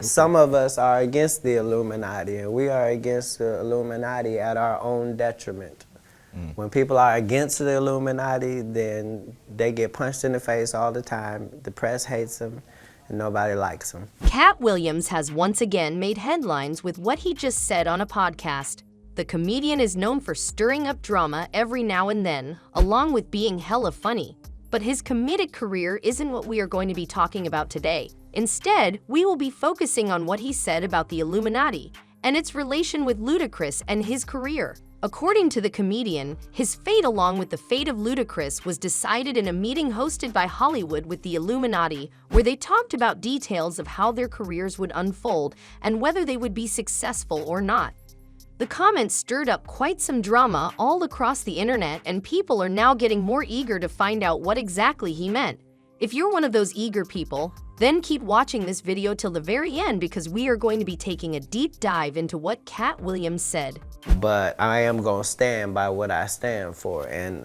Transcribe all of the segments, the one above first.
Some of us are against the Illuminati, and we are against the Illuminati at our own detriment. When people are against the Illuminati, then they get punched in the face all the time. The press hates them, and nobody likes them. Katt Williams has once again made headlines with what he just said on a podcast. The comedian is known for stirring up drama every now and then, along with being hella funny. But his comedic career isn't what we are going to be talking about today. Instead, we will be focusing on what he said about the Illuminati and its relation with Ludacris and his career. According to the comedian, his fate along with the fate of Ludacris was decided in a meeting hosted by Hollywood with the Illuminati, where they talked about details of how their careers would unfold and whether they would be successful or not. The comments stirred up quite some drama all across the internet, and people are now getting more eager to find out what exactly he meant. If you're one of those eager people, then keep watching this video till the very end, because we are going to be taking a deep dive into what Katt Williams said. But I am going to stand by what I stand for, and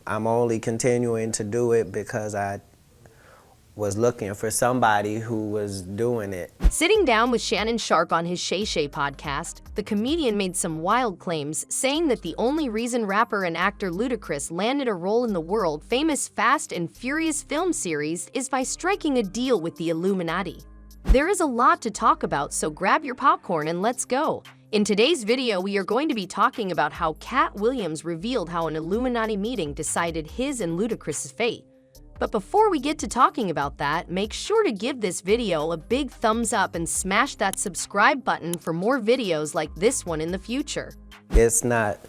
I'm only continuing to do it because I was looking for somebody who was doing it. Sitting down with Shannon Sharpe on his Shay Shay podcast, the comedian made some wild claims, saying that the only reason rapper and actor Ludacris landed a role in the world-famous Fast and Furious film series is by striking a deal with the Illuminati. There is a lot to talk about, so grab your popcorn and let's go. In today's video, we are going to be talking about how Katt Williams revealed how an Illuminati meeting decided his and Ludacris's fate. But before we get to talking about that, make sure to give this video a big thumbs up and smash that subscribe button for more videos like this one in the future. It's not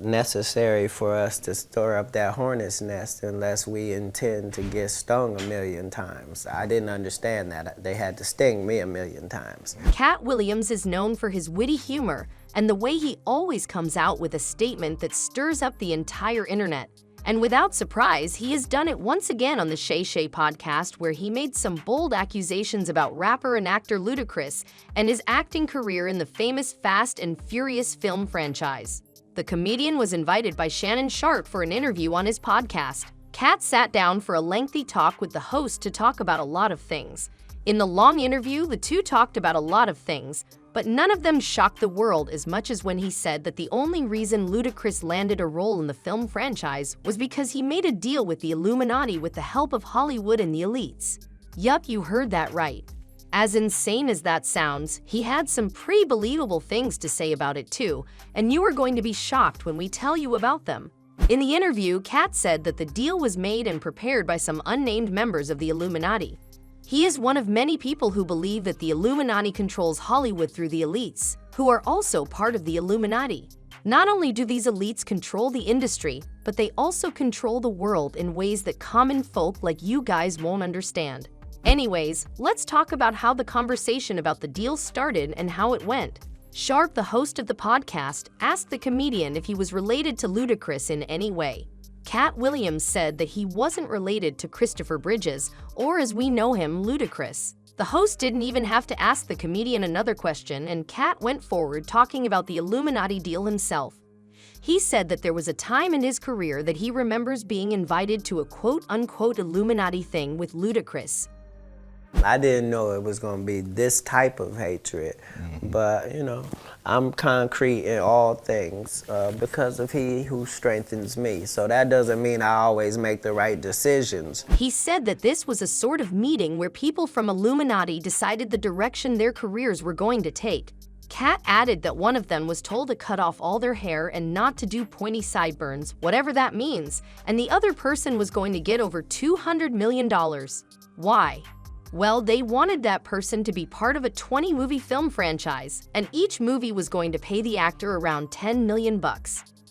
necessary for us to stir up that hornet's nest unless we intend to get stung 1,000,000 times. I didn't understand that. They had to sting me 1,000,000 times. Katt Williams is known for his witty humor and the way he always comes out with a statement that stirs up the entire internet. And without surprise, he has done it once again on the Shay Shay podcast, where he made some bold accusations about rapper and actor Ludacris and his acting career in the famous Fast and Furious film franchise. The comedian was invited by Shannon Sharpe for an interview on his podcast. Katt sat down for a lengthy talk with the host to talk about a lot of things. In the long interview, the two talked about a lot of things, but none of them shocked the world as much as when he said that the only reason Ludacris landed a role in the film franchise was because he made a deal with the Illuminati with the help of Hollywood and the elites. Yup, you heard that right. As insane as that sounds, he had some pretty believable things to say about it too, and you are going to be shocked when we tell you about them. In the interview, Katt said that the deal was made and prepared by some unnamed members of the Illuminati. He is one of many people who believe that the Illuminati controls Hollywood through the elites, who are also part of the Illuminati. Not only do these elites control the industry, but they also control the world in ways that common folk like you guys won't understand. Anyways, let's talk about how the conversation about the deal started and how it went. Sharpe, the host of the podcast, asked the comedian if he was related to Ludacris in any way. Katt Williams said that he wasn't related to Christopher Bridges, or as we know him, Ludacris. The host didn't even have to ask the comedian another question, and Katt went forward talking about the Illuminati deal himself. He said that there was a time in his career that he remembers being invited to a quote-unquote Illuminati thing with Ludacris. I didn't know it was going to be this type of hatred, but, you know, I'm concrete in all things because of He who strengthens me. So that doesn't mean I always make the right decisions. He said that this was a sort of meeting where people from Illuminati decided the direction their careers were going to take. Katt added that one of them was told to cut off all their hair and not to do pointy sideburns, whatever that means, and the other person was going to get over $200 million. Why? Well, they wanted that person to be part of a 20-movie film franchise, and each movie was going to pay the actor around $10 million.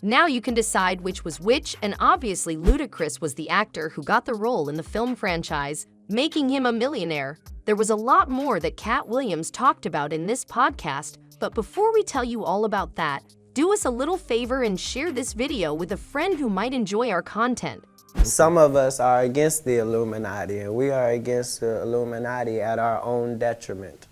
Now you can decide which was which, and obviously Ludacris was the actor who got the role in the film franchise, making him a millionaire. There was a lot more that Katt Williams talked about in this podcast, but before we tell you all about that, do us a little favor and share this video with a friend who might enjoy our content. Some of us are against the Illuminati, and we are against the Illuminati at our own detriment.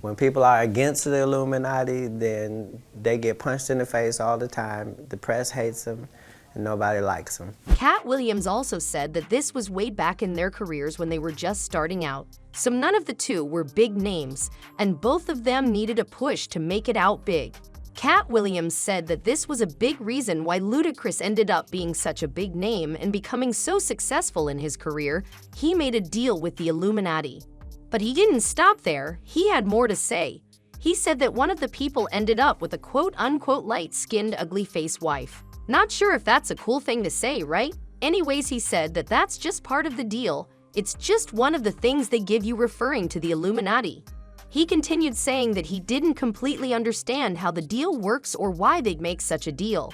When people are against the Illuminati, then they get punched in the face all the time. The press hates them, and nobody likes them. Katt Williams also said that this was way back in their careers when they were just starting out. So none of the two were big names, and both of them needed a push to make it out big. Katt Williams said that this was a big reason why Ludacris ended up being such a big name and becoming so successful in his career. He made a deal with the Illuminati. But he didn't stop there. He had more to say. He said that one of the people ended up with a quote-unquote light-skinned, ugly-faced wife. Not sure if that's a cool thing to say, right? Anyways, he said that that's just part of the deal. It's just one of the things they give you, referring to the Illuminati. He continued saying that he didn't completely understand how the deal works or why they'd make such a deal.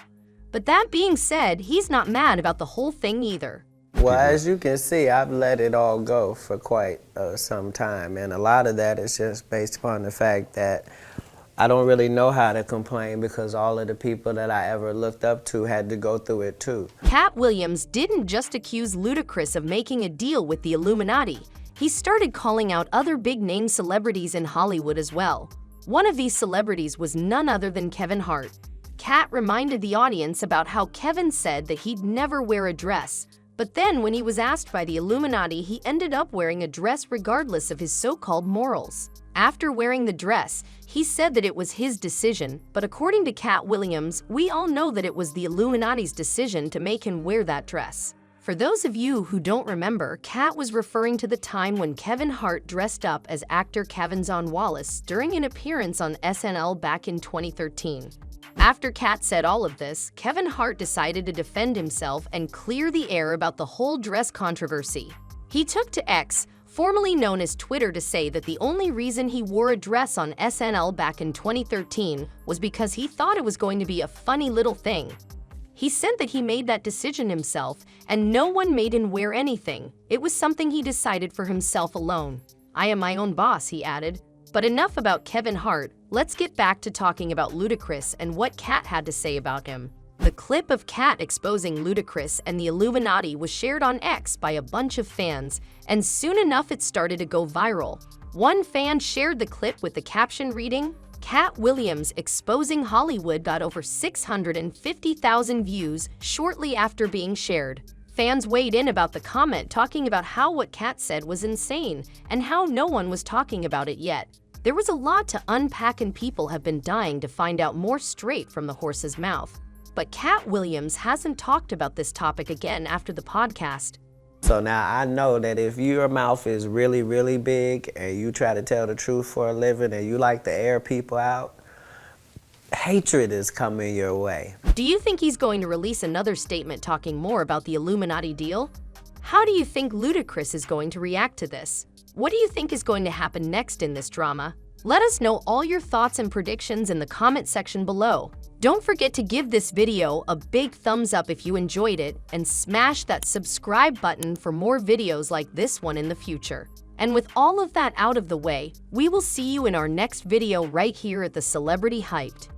But that being said, he's not mad about the whole thing either. Well, as you can see, I've let it all go for quite some time, and a lot of that is just based upon the fact that I don't really know how to complain because all of the people that I ever looked up to had to go through it too. Katt Williams didn't just accuse Ludacris of making a deal with the Illuminati. He started calling out other big-name celebrities in Hollywood as well. One of these celebrities was none other than Kevin Hart. Katt reminded the audience about how Kevin said that he'd never wear a dress, but then when he was asked by the Illuminati, he ended up wearing a dress regardless of his so-called morals. After wearing the dress, he said that it was his decision, but according to Katt Williams, we all know that it was the Illuminati's decision to make him wear that dress. For those of you who don't remember, Katt was referring to the time when Kevin Hart dressed up as actor Kevin Wallace during an appearance on SNL back in 2013. After Katt said all of this, Kevin Hart decided to defend himself and clear the air about the whole dress controversy. He took to X, formerly known as Twitter, to say that the only reason he wore a dress on SNL back in 2013 was because he thought it was going to be a funny little thing. He said that he made that decision himself and no one made him wear anything. It was something he decided for himself alone. I am my own boss, he added. But enough about Kevin Hart. Let's get back to talking about Ludacris and what Katt had to say about him. The clip of Katt exposing Ludacris and the Illuminati was shared on X by a bunch of fans, and soon enough it started to go viral. One fan shared the clip with the caption reading, "Katt Williams exposing Hollywood" got over 650,000 views shortly after being shared. Fans weighed in about the comment, talking about how what Katt said was insane and how no one was talking about it yet. There was a lot to unpack and people have been dying to find out more straight from the horse's mouth. But Katt Williams hasn't talked about this topic again after the podcast. So now I know that if your mouth is really, really big and you try to tell the truth for a living and you like to air people out, hatred is coming your way. Do you think he's going to release another statement talking more about the Illuminati deal? How do you think Ludacris is going to react to this? What do you think is going to happen next in this drama? Let us know all your thoughts and predictions in the comment section below. Don't forget to give this video a big thumbs up if you enjoyed it, and smash that subscribe button for more videos like this one in the future. And with all of that out of the way, we will see you in our next video right here at the Celebrity Hyped.